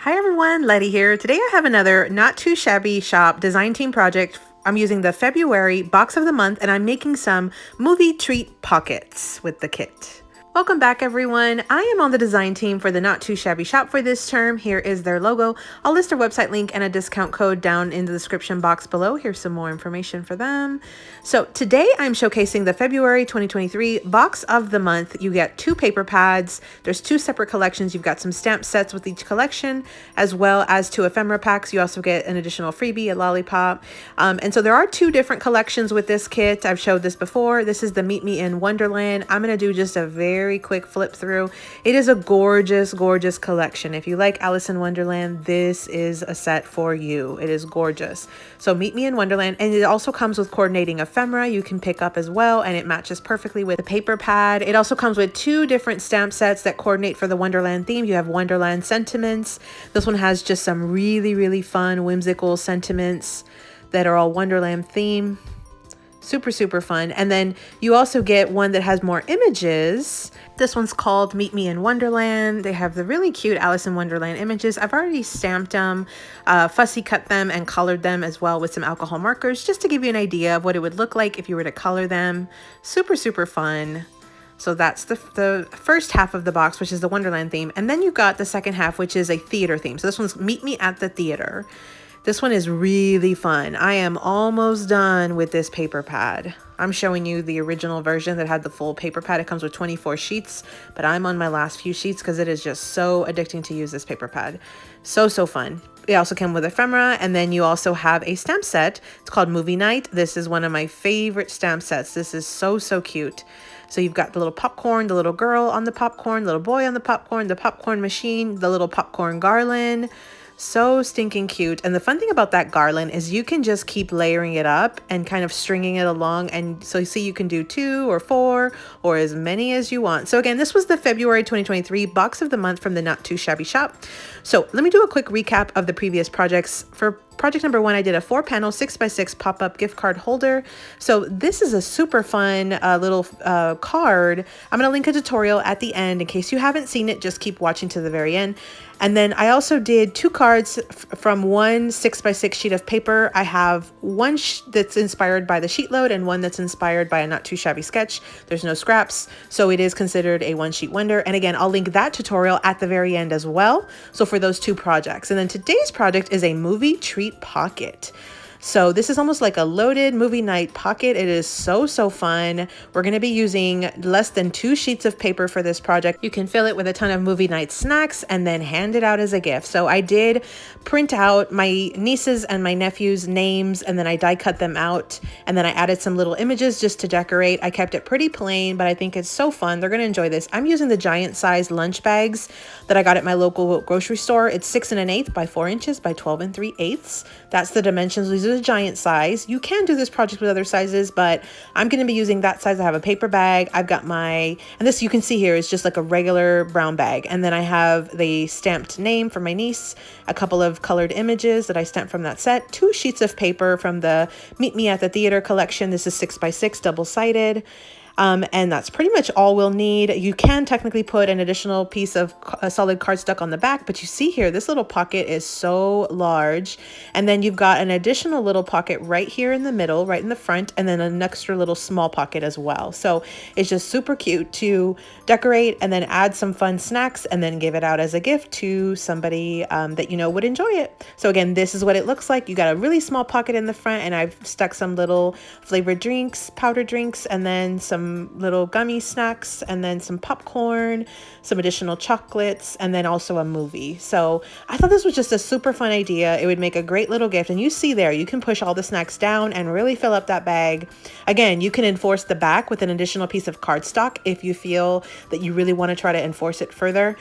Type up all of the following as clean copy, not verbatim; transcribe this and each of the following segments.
Hi everyone, Letty here. Today I have another not too shabby shop design team project. I'm using the February box of the month and I'm making some movie treat pockets with the kit. Welcome back everyone. I am on the design team for the Not Too Shabby Shop for this term. Here is their logo. I'll list their website link and a discount code down in the description box below. Here's some more information for them. So today I'm showcasing the February 2023 box of the month. You get 2 paper pads. There's 2 separate collections. You've got some stamp sets with each collection, as well as 2 ephemera packs. You also get an additional freebie, a lollipop. And so there are 2 different collections with this kit. I've showed this before. This is the Meet Me in Wonderland. I'm going to do just a very quick flip through. It is a gorgeous, gorgeous collection. If you like Alice in Wonderland, this is a set for you. It is gorgeous. So Meet Me in Wonderland, and it also comes with coordinating ephemera you can pick up as well, and it matches perfectly with the paper pad. It also comes with 2 different stamp sets that coordinate for the Wonderland theme. You have Wonderland Sentiments. This one has just some really, really fun, whimsical sentiments that are all Wonderland theme. Super, super fun. And then you also get one that has more images. This one's called Meet Me in Wonderland. They have the really cute Alice in Wonderland images. I've already stamped them, fussy cut them, and colored them as well with some alcohol markers, just to give you an idea of what it would look like if you were to color them. Super, super fun. So that's the first half of the box, which is the Wonderland theme. And then you've got the second half, which is a theater theme. So this one's Meet Me at the Theater. This one is really fun. I am almost done with this paper pad. I'm showing you the original version that had the full paper pad. It comes with 24 sheets, but I'm on my last few sheets because it is just so addicting to use this paper pad. So, so fun. It also came with ephemera, and then you also have a stamp set. It's called Movie Night. This is one of my favorite stamp sets. This is so, so cute. So you've got the little popcorn, the little girl on the popcorn, little boy on the popcorn machine, the little popcorn garland. So stinking cute. And the fun thing about that garland is you can just keep layering it up and kind of stringing it along. And so you see you can do 2 or 4 or as many as you want. So again, this was the February 2023 box of the month from the Not Too Shabby Shop. So let me do a quick recap of the previous projects. For project number 1, I did a 4-panel 6x6 pop-up gift card holder. So this is a super fun little card. I'm going to link a tutorial at the end in case you haven't seen it. Just keep watching to the very end. And then I also did 2 cards from 1 6x6 sheet of paper. I have one that's inspired by the sheet load and one that's inspired by a Not Too Shabby sketch. There's no scraps, so it is considered a 1-sheet wonder. And again, I'll link that tutorial at the very end as well. So for those 2 projects. And then today's project is a movie treat pocket. So this is almost like a loaded movie night pocket. It is so, so fun. We're going to be using less than 2 sheets of paper for this project. You can fill it with a ton of movie night snacks and then hand it out as a gift. So I did print out my nieces and my nephews' names, and then I die cut them out, and then I added some little images just to decorate. I kept it pretty plain, but I think it's so fun. They're going to enjoy this. I'm using the giant size lunch bags that I got at my local grocery store. It's 6 1/8 by 4 inches by 12 3/8. That's the dimensions. These are the giant size. You can do this project with other sizes, but I'm going to be using that size. I have a paper bag. I've got and this you can see here is just like a regular brown bag. And then I have the stamped name for my niece, a couple of colored images that I stamped from that set, 2 sheets of paper from the Meet Me at the Theater collection. This is 6x6 double-sided. And that's pretty much all we'll need. You can technically put an additional piece of solid cardstock on the back, but you see here, this little pocket is so large. And then you've got an additional little pocket right here in the middle, right in the front, and then an extra little small pocket as well. So it's just super cute to decorate and then add some fun snacks and then give it out as a gift to somebody that you know would enjoy it. So again, this is what it looks like. You got a really small pocket in the front, and I've stuck some little flavored drinks, powdered drinks, and then some little gummy snacks, and then some popcorn, some additional chocolates, and then also a movie. So I thought this was just a super fun idea. It would make a great little gift. And you see there, you can push all the snacks down and really fill up that bag. Again, you can enforce the back with an additional piece of cardstock if you feel that you really want to try to enforce it further.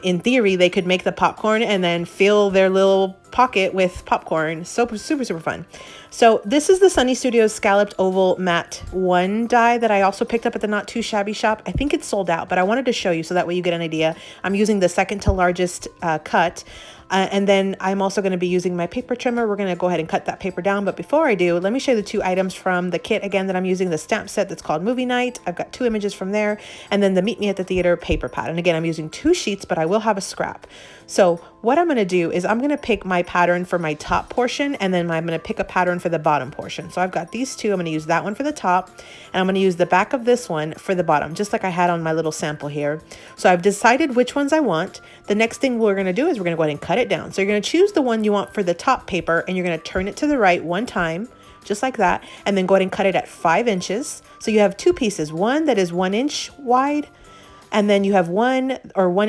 In theory, they could make the popcorn and then fill their little pocket with popcorn. So super, super fun. So this is the Sunny Studios Scalloped Oval Matte 1 die that I also picked up at the Not Too Shabby Shop. I think it's sold out, but I wanted to show you so that way you get an idea. I'm using the second to largest cut. And then I'm also going to be using my paper trimmer. We're going to go ahead and cut that paper down. But before I do, let me show you the two items from the kit again that I'm using, the stamp set that's called Movie Night. I've got 2 images from there, and then the Meet Me at the Theater paper pad. And again, I'm using 2 sheets, but I will have a scrap. So what I'm going to do is I'm going to pick my pattern for my top portion, and then I'm going to pick a pattern for the bottom portion. So I've got these two. I'm going to use that one for the top, and I'm going to use the back of this one for the bottom, just like I had on my little sample here. So I've decided which ones I want. The next thing we're going to do is we're going to go ahead and cut it down. So you're going to choose the one you want for the top paper, and you're going to turn it to the right 1 time, just like that, and then go ahead and cut it at 5 inches. So you have 2 pieces, one that is 1 inch wide, and then you have 1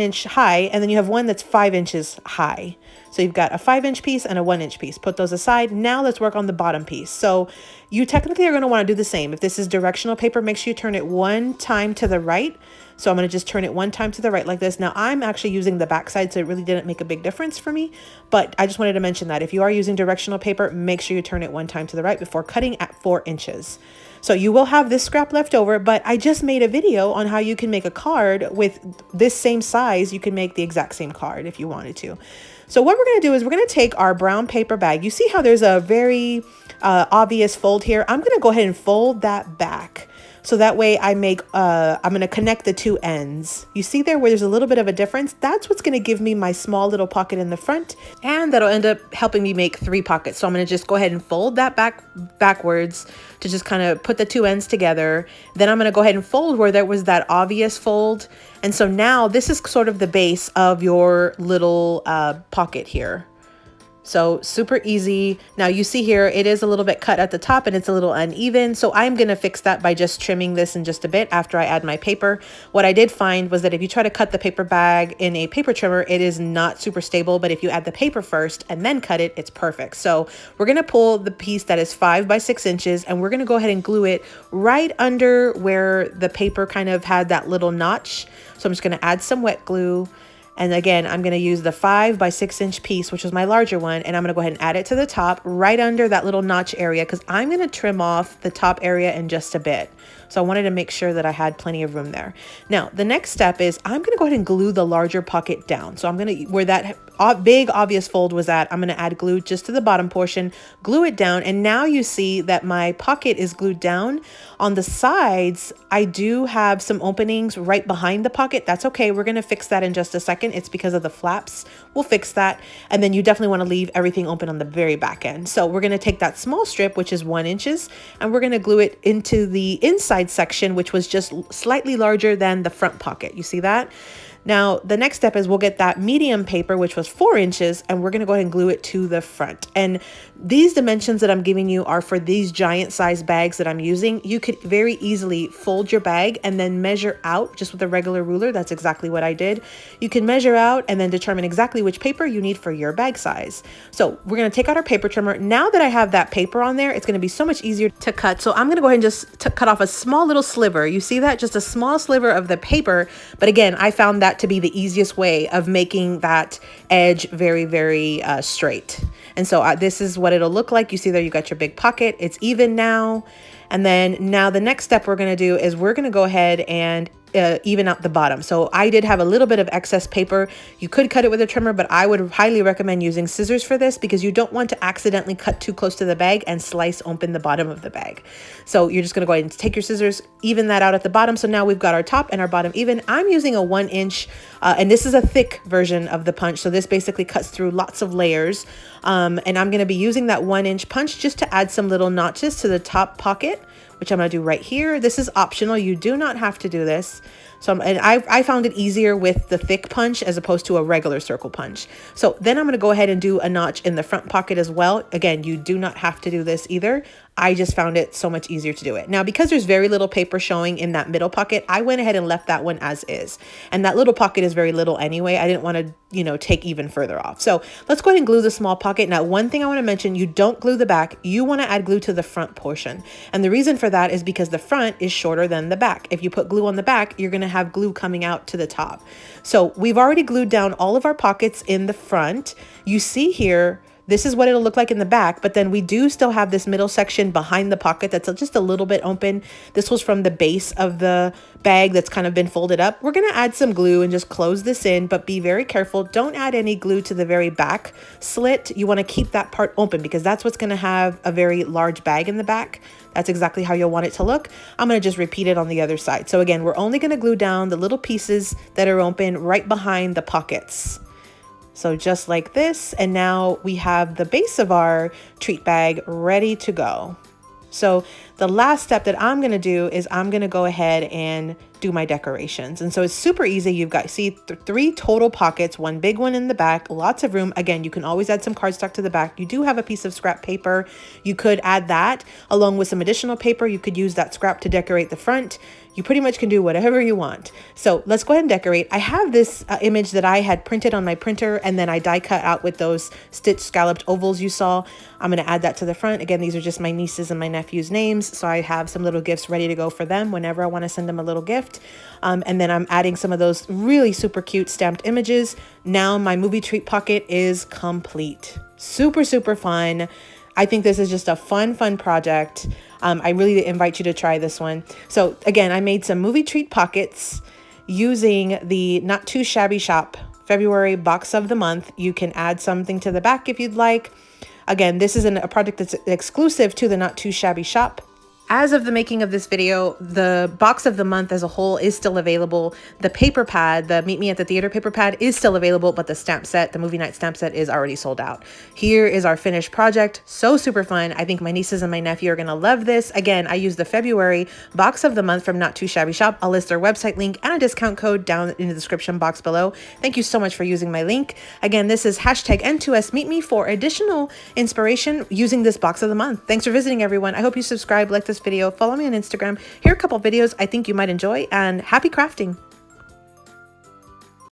inch high, and then you have one that's 5 inches high. So you've got a 5-inch piece and a 1-inch piece. Put those aside. Now let's work on the bottom piece. So you technically are going to want to do the same. If this is directional paper, make sure you turn it 1 time to the right. So I'm going to just turn it 1 time to the right like this. Now I'm actually using the back side, so it really didn't make a big difference for me. But I just wanted to mention that if you are using directional paper, make sure you turn it 1 time to the right before cutting at 4 inches. So you will have this scrap left over, but I just made a video on how you can make a card with this same size. You can make the exact same card if you wanted to. So what we're going to do is we're going to take our brown paper bag. You see how there's a very obvious fold here? I'm going to go ahead and fold that back. So that way I'm going to connect the 2 ends. You see there where there's a little bit of a difference? That's what's going to give me my small little pocket in the front, and that'll end up helping me make 3 pockets. So I'm going to just go ahead and fold that backwards to just kind of put the 2 ends together. Then I'm going to go ahead and fold where there was that obvious fold. And so now this is sort of the base of your little pocket here. So super easy. Now you see here, it is a little bit cut at the top and it's a little uneven. So I'm going to fix that by just trimming this in just a bit after I add my paper. What I did find was that if you try to cut the paper bag in a paper trimmer, it is not super stable. But if you add the paper first and then cut it, it's perfect. So we're going to pull the piece that is 5 by 6 inches, and we're going to go ahead and glue it right under where the paper kind of had that little notch. So I'm just going to add some wet glue. And again, I'm going to use the 5 by 6 inch piece, which was my larger one, and I'm going to go ahead and add it to the top right under that little notch area, because I'm going to trim off the top area in just a bit. So I wanted to make sure that I had plenty of room there. Now, the next step is I'm going to go ahead and glue the larger pocket down. So I'm going to, where that big obvious fold was at, I'm going to add glue just to the bottom portion, glue it down. And now you see that my pocket is glued down. On the sides, I do have some openings right behind the pocket. That's okay. We're going to fix that in just a second. It's because of the flaps. We'll fix that. And then you definitely want to leave everything open on the very back end. So we're going to take that small strip, which is 1 inch, and we're going to glue it into the inside section, which was just slightly larger than the front pocket. You see that? Now, the next step is we'll get that medium paper, which was 4 inches, and we're going to go ahead and glue it to the front. And these dimensions that I'm giving you are for these giant size bags that I'm using. You could very easily fold your bag and then measure out just with a regular ruler. That's exactly what I did. You can measure out and then determine exactly which paper you need for your bag size. So we're going to take out our paper trimmer. Now that I have that paper on there, it's going to be so much easier to cut. So I'm going to go ahead and just cut off a small little sliver. You see that? Just a small sliver of the paper. But again, I found that to be the easiest way of making that edge very, very straight. And so this is what it'll look like. You see there, you got your big pocket. It's even now. And then now the next step we're going to do is we're going to go ahead and even out the bottom. So I did have a little bit of excess paper. You could cut it with a trimmer, but I would highly recommend using scissors for this because you don't want to accidentally cut too close to the bag and slice open the bottom of the bag. So you're just going to go ahead and take your scissors, even that out at the bottom. So now we've got our top and our bottom even. I'm using a 1 inch and this is a thick version of the punch. So this basically cuts through lots of layers. And I'm going to be using that 1 inch punch just to add some little notches to the top pocket, which I'm going to do right here. This is optional. You do not have to do this. So I found it easier with the thick punch as opposed to a regular circle punch. So then I'm going to go ahead and do a notch in the front pocket as well. Again, you do not have to do this either. I just found it so much easier to do it. Now, because there's very little paper showing in that middle pocket, I went ahead and left that one as is. And that little pocket is very little anyway. I didn't want to, take even further off. So let's go ahead and glue the small pocket. Now, one thing I want to mention, you don't glue the back. You want to add glue to the front portion. And the reason for that is because the front is shorter than the back. If you put glue on the back, you're going to have glue coming out to the top. So we've already glued down all of our pockets in the front. You see here, This is what it'll look like in the back, but then we do still have this middle section behind the pocket that's just a little bit open. This was from the base of the bag that's kind of been folded up. We're gonna add some glue and just close this in, but be very careful. Don't add any glue to the very back slit. You wanna keep that part open because that's what's gonna have a very large bag in the back. That's exactly how you'll want it to look. I'm gonna just repeat it on the other side. So again, we're only gonna glue down the little pieces that are open right behind the pockets. So just like this, and now we have the base of our treat bag ready to go. So the last step that I'm gonna do is I'm gonna go ahead and do my decorations. And so it's super easy. You've got, see, three total pockets, one big one in the back, lots of room. Again, you can always add some cardstock to the back. You do have a piece of scrap paper. You could add that along with some additional paper. You could use that scrap to decorate the front. You pretty much can do whatever you want. So let's go ahead and decorate. I have this image that I had printed on my printer, and then I die cut out with those stitched scalloped ovals you saw. I'm gonna add that to the front. Again, these are just my nieces and my nephew's names. So I have some little gifts ready to go for them whenever I wanna send them a little gift. And then I'm adding some of those really super cute stamped images. Now my movie treat pocket is complete. Super, super fun. I think this is just a fun project. I really invite you to try this one. So again, I made some movie treat pockets using the Not Too Shabby Shop February box of the month. You can add something to the back if you'd like. Again, this is a project that's exclusive to the Not Too Shabby Shop. As of the making of this video, the box of the month as a whole is still available. The paper pad, the Meet Me at the Theater paper pad, is still available, but the stamp set, the movie night stamp set, is already sold out. Here is our finished project. So super fun. I think my nieces and my nephew are gonna love this. Again, I used the February box of the month from Not Too Shabby Shop. I'll list their website link and a discount code down in the description box below. Thank you so much for using my link. Again, this is hashtag N2S Meet Me for additional inspiration using this box of the month. Thanks for visiting, everyone. I hope you subscribe, like this video, follow me on Instagram. Here are a couple videos I think you might enjoy, and happy crafting.